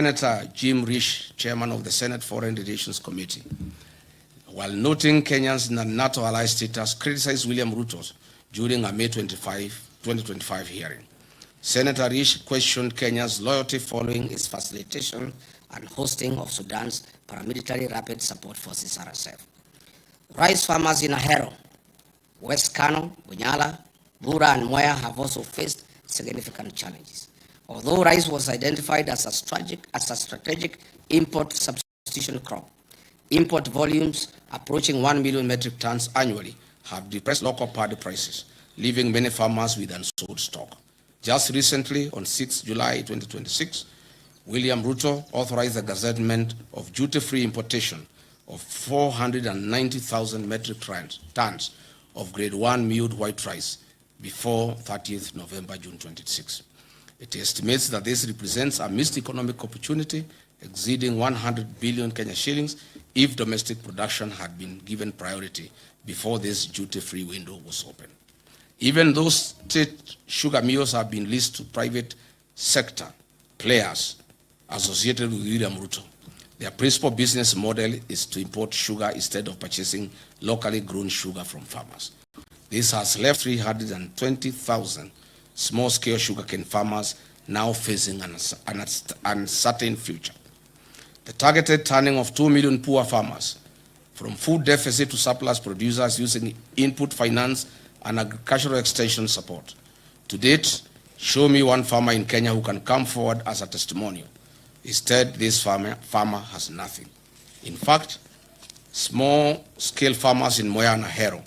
Senator Jim Risch, Chairman of the Senate Foreign Relations Committee, while noting Kenya's NATO ally status, criticized William Rutos during a May 2025 hearing. Senator Risch questioned Kenya's loyalty following its facilitation and hosting of Sudan's paramilitary rapid support forces RSF. Rice farmers in Ahero, West Kano, Bunyala, Bura and Moya have also faced significant challenges. Although rice was identified as a strategic import substitution crop, import volumes approaching 1 million metric tons annually have depressed local paddy prices, leaving many farmers with unsold stock. Just recently, on 6 July 2026, William Ruto authorized the gazettement of duty-free importation of 490,000 metric tons of grade 1 milled white rice before 30th November, June 26. It estimates that this represents a missed economic opportunity exceeding 100 billion Kenya shillings if domestic production had been given priority before this duty-free window was open. Even though state sugar mills have been leased to private sector players associated with William Ruto, their principal business model is to import sugar instead of purchasing locally grown sugar from farmers. This has left 320,000 small-scale sugarcane farmers now facing an uncertain future. The targeted turning of 2 million poor farmers from food deficit to surplus producers using input finance and agricultural extension support. To date, show me one farmer in Kenya who can come forward as a testimonial. Instead, this farmer has nothing. In fact, small-scale farmers in Moya and Ahero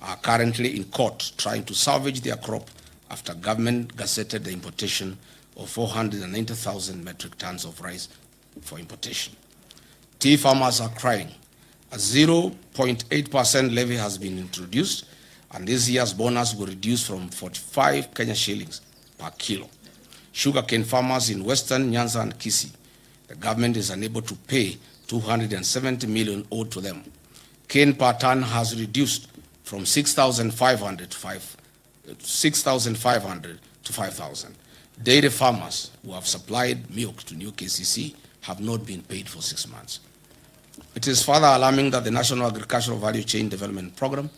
are currently in court trying to salvage their crop after government gazetted the importation of 490,000 metric tons of rice for importation. Tea farmers are crying. A 0.8% levy has been introduced, and this year's bonus will reduce from 45 Kenya shillings per kilo. Sugarcane farmers in Western Nyanza and Kisii, the government is unable to pay 270 million owed to them. Cane per ton has reduced from 6,500 to 5,000. Dairy farmers who have supplied milk to new KCC have not been paid for 6 months. It is further alarming that the National Agricultural Value Chain Development Program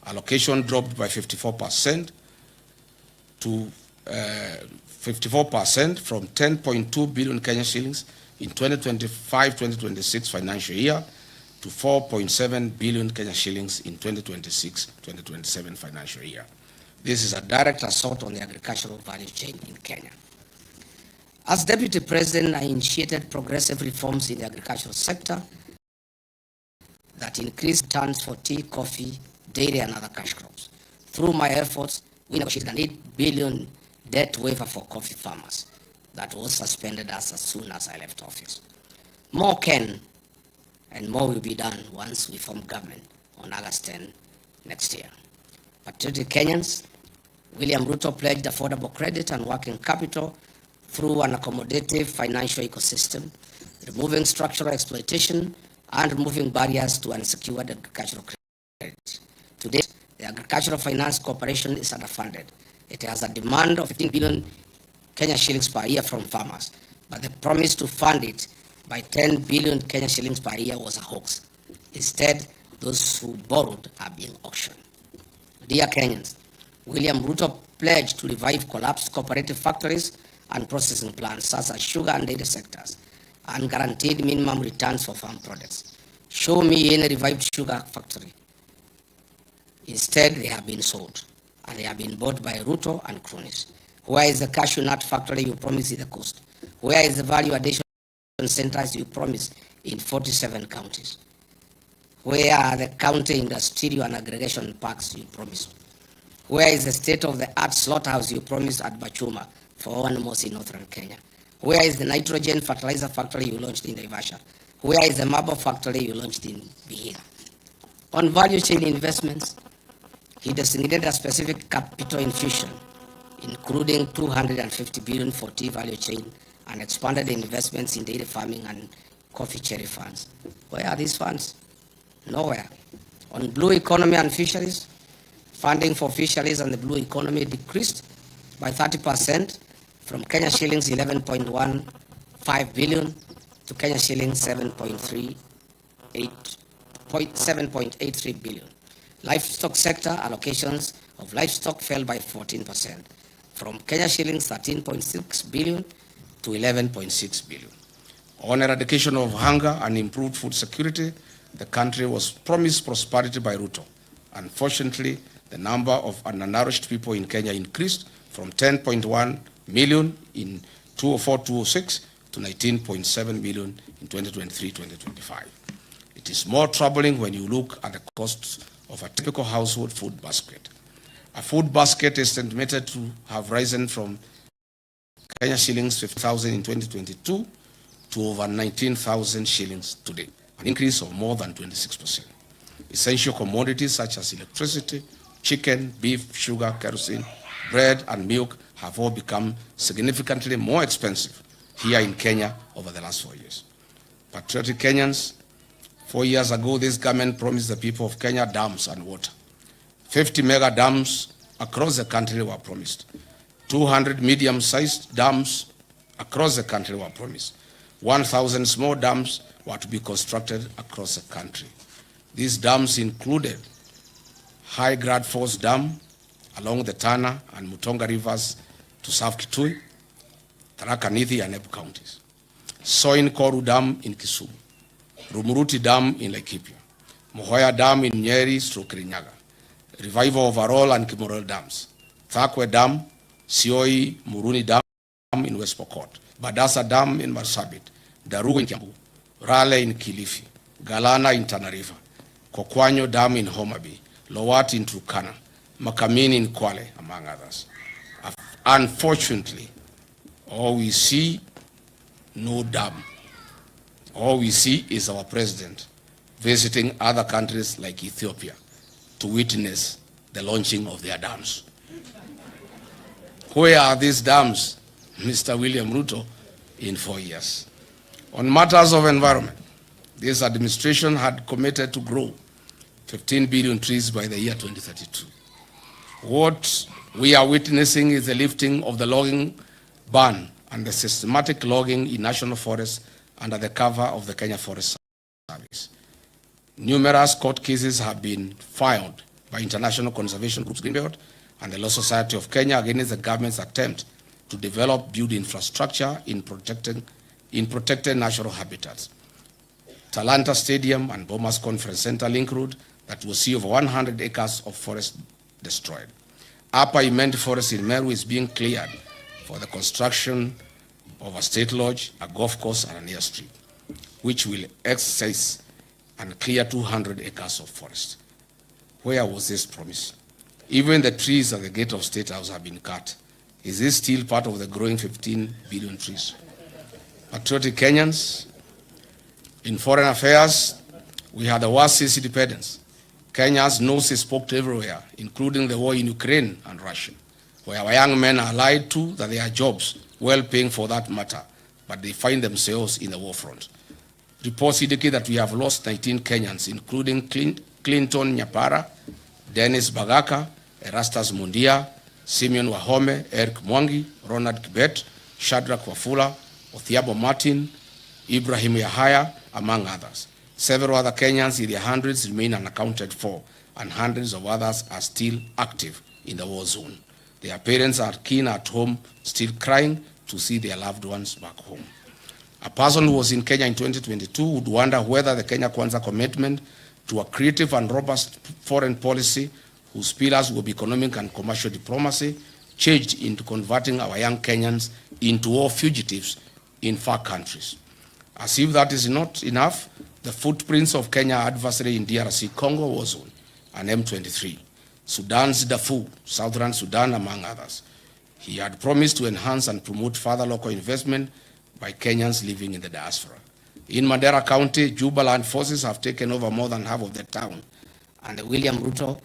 allocation dropped by 54% to 54% from 10.2 billion Kenya shillings in 2025-2026 financial year to 4.7 billion Kenya shillings in 2026-2027 financial year. This is a direct assault on the agricultural value chain in Kenya. As Deputy President, I initiated progressive reforms in the agricultural sector that increased returns for tea, coffee, dairy, and other cash crops. Through my efforts, we negotiated an 8 billion debt waiver for coffee farmers that was suspended as soon as I left office. More can and more will be done once we form government on August 10 next year. Patriotic Kenyans, William Ruto pledged affordable credit and working capital through an accommodative financial ecosystem, removing structural exploitation and removing barriers to unsecured agricultural credit. Today, the Agricultural Finance Corporation is underfunded. It has a demand of 15 billion Kenya shillings per year from farmers, but the promise to fund it by 10 billion Kenya shillings per year was a hoax. Instead, those who borrowed are being auctioned. Dear Kenyans, William Ruto pledged to revive collapsed cooperative factories and processing plants such as sugar and dairy sectors and guaranteed minimum returns for farm products. Show me any revived sugar factory. Instead, they have been sold and they have been bought by Ruto and cronies. Where is the cashew nut factory you promised in the coast? Where is the value addition centers you promised in 47 counties? Where are the county industrial and aggregation parks you promised? Where is the state-of-the-art slaughterhouse you promised at Bachuma for animals in northern Kenya? Where is the nitrogen fertilizer factory you launched in Naivasha? Where is the marble factory you launched in Vihiga? On value chain investments, he designated a specific capital infusion, including 250 billion for tea value chain and expanded investments in dairy farming and coffee cherry funds. Where are these funds? Nowhere. On blue economy and fisheries, funding for fisheries and the blue economy decreased by 30% from Kenya shillings 11.1 5 billion to Kenya shillings 7.83 billion. Livestock sector allocations of livestock fell by 14% from Kenya shillings 13.6 billion to 11.6 billion. On eradication of hunger and improved food security, the country was promised prosperity by Ruto. Unfortunately, the number of undernourished people in Kenya increased from 10.1 million in 2004-2006 to 19.7 million in 2023-2025. It is more troubling when you look at the costs of a typical household food basket. A food basket is estimated to have risen from Kenya shillings 50,000 in 2022 to over 19,000 shillings today, an increase of more than 26%. Essential commodities such as electricity, chicken, beef, sugar, kerosene, bread, and milk have all become significantly more expensive here in Kenya over the last 4 years. Patriotic Kenyans, 4 years ago, this government promised the people of Kenya dams and water. 50 mega dams across the country were promised. 200 medium-sized dams across the country were promised. 1,000 small dams were to be constructed across the country. These dams included High Grad Force Dam along the Tana and Mutonga rivers to serve Kitui, Tharaka Nithi, and Embu counties. Soin Koru Dam in Kisumu, Rumuruti Dam in Laikipia, Mohoya Dam in Nyeri/Kirinyaga, Revival of Arol and Kimorel Dams, Thakwe Dam, Sioi Muruni Dam in West Pokot, Badasa Dam in Marsabit, Darugu in Kiambu, Rale in Kilifi, Galana in Tana River, Kokwanyo Dam in Homa Bay, Lowat in Turkana, Makamini in Kwale, among others. Unfortunately, all we see, no dam. All we see is our president visiting other countries like Ethiopia to witness the launching of their dams. Where are these dams, Mr. William Ruto, in 4 years? On matters of environment, this administration had committed to grow 15 billion trees by the year 2032. What we are witnessing is the lifting of the logging ban and the systematic logging in national forests under the cover of the Kenya Forest Service. Numerous court cases have been filed by international conservation groups, Greenbelt, and the Law Society of Kenya against the government's attempt to build infrastructure in protected natural habitats. Talanta Stadium and Bomas Conference Center Link Road that will see over 100 acres of forest destroyed. Upper Imenti Forest in Meru is being cleared for the construction of a state lodge, a golf course, and an airstrip, which will exercise and clear 200 acres of forest. Where was this promise? Even the trees at the gate of State House have been cut. Is this still part of the growing 15 billion trees? Patriotic Kenyans, in foreign affairs, we had the worst since independence. Kenya's nose is poked everywhere, including the war in Ukraine and Russia, where our young men are lied to that they are jobs, well-paying for that matter, but they find themselves in the war front. Reports indicate that we have lost 19 Kenyans, including Clinton Nyapara, Dennis Bagaka, Erastus Mundia, Simeon Wahome, Eric Mwangi, Ronald Kibet, Shadrach Wafula, Othiabo Martin, Ibrahim Yahaya, among others. Several other Kenyans in their hundreds remain unaccounted for, and hundreds of others are still active in the war zone. Their parents are keen at home, still crying to see their loved ones back home. A person who was in Kenya in 2022 would wonder whether the Kenya Kwanza commitment to a creative and robust foreign policy whose pillars will be economic and commercial diplomacy changed into converting our young Kenyans into war fugitives in far countries. As if that is not enough, the footprints of Kenya adversary in DRC Congo war zone and M23, Sudan's Darfur, Southern Sudan, among others. He had promised to enhance and promote further local investment by Kenyans living in the diaspora. In Mandera County, Jubaland forces have taken over more than half of the town, and William Ruto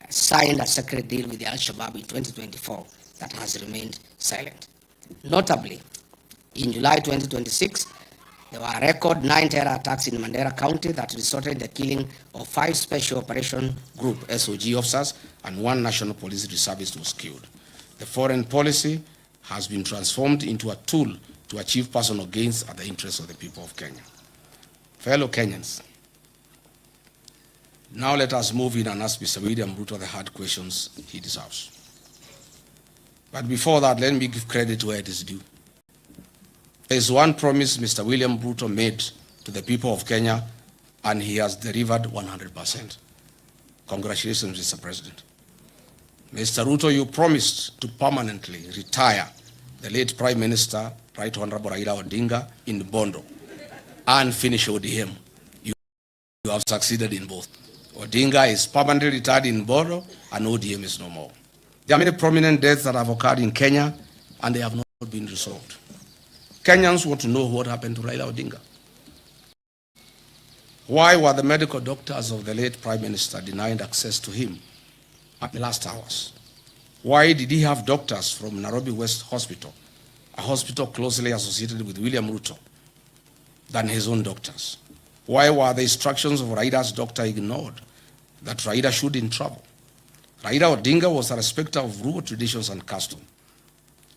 signed a secret deal with the Al-Shabaab in 2024 that has remained silent. Notably, in July 2026, there were a record 9 terror attacks in Mandera County that resulted in the killing of 5 Special Operation Group SOG officers and 1 National Police Reservist was killed. The foreign policy has been transformed into a tool to achieve personal gains at the interest of the people of Kenya. Fellow Kenyans, now let us move in and ask Mr. William Ruto the hard questions he deserves. But before that, let me give credit where it is due. There is one promise Mr. William Ruto made to the people of Kenya, and he has delivered 100%. Congratulations, Mr. President. Mr. Ruto, you promised to permanently retire the late Prime Minister, Right Honorable Raila Odinga, in Bondo and finish ODM. You have succeeded in both. Odinga is permanently retired in Bondo and ODM is no more. There are many prominent deaths that have occurred in Kenya and they have not been resolved. Kenyans want to know what happened to Raila Odinga. Why were the medical doctors of the late Prime Minister denied access to him at the last hours? Why did he have doctors from Nairobi West Hospital, a hospital closely associated with William Ruto, than his own doctors? Why were the instructions of Raila's doctor ignored that Raila should in trouble? Raila Odinga was a respecter of Luo traditions and custom.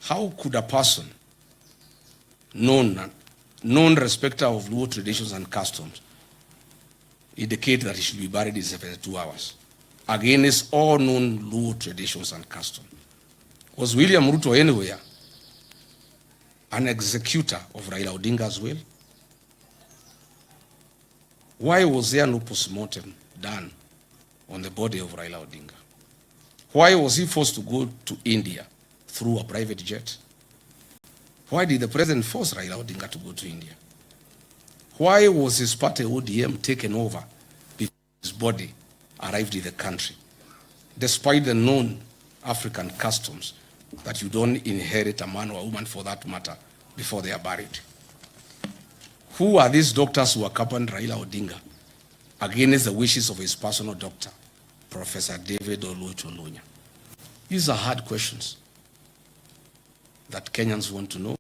How could a person known respecter of Luo traditions and customs indicate that he should be buried in 72 hours against all known Luo traditions and customs? Was William Ruto anywhere an executor of Raila Odinga's will? Why was there no postmortem done on the body of Raila Odinga? Why was he forced to go to India through a private jet? Why did the president force Raila Odinga to go to India? Why was his party ODM taken over before his body arrived in the country, despite the known African customs that you don't inherit a man or a woman, for that matter, before they are buried? Who are these doctors who accompanied Raila Odinga against the wishes of his personal doctor, Professor David Oluoch-Olunya? These are hard questions that Kenyans want to know.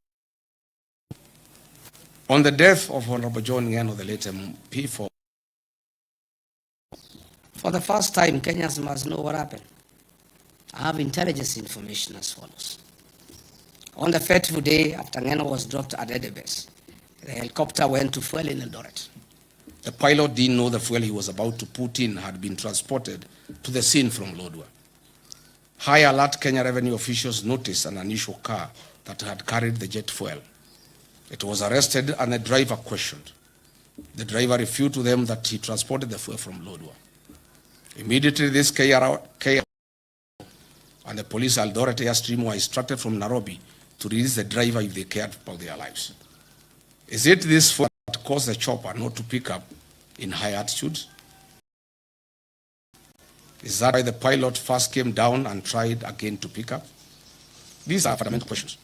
On the death of Honorable John Ngeno, the late MP, for the first time, Kenyans must know what happened. I have intelligence information as follows. On the fateful day after Ngeno was dropped at Edebes, the helicopter went to fuel in Eldoret. The pilot didn't know the fuel he was about to put in had been transported to the scene from Lodwar. High alert Kenya revenue officials noticed an unusual car that had carried the jet fuel. It was arrested and the driver questioned. The driver refuted to them that he transported the fuel from Lodwar. Immediately, this KR and the police Eldoret Airstream were instructed from Nairobi to release the driver if they cared about their lives. Is it this fuel that caused the chopper not to pick up in high altitudes? Is that why the pilot first came down and tried again to pick up? These are fundamental questions.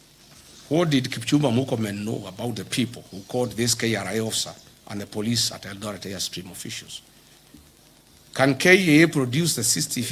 What did Kipchumba Murkomen know about the people who called this KRA officer and the police at Eldoret Airstream officials? Can KEA produce the CCTV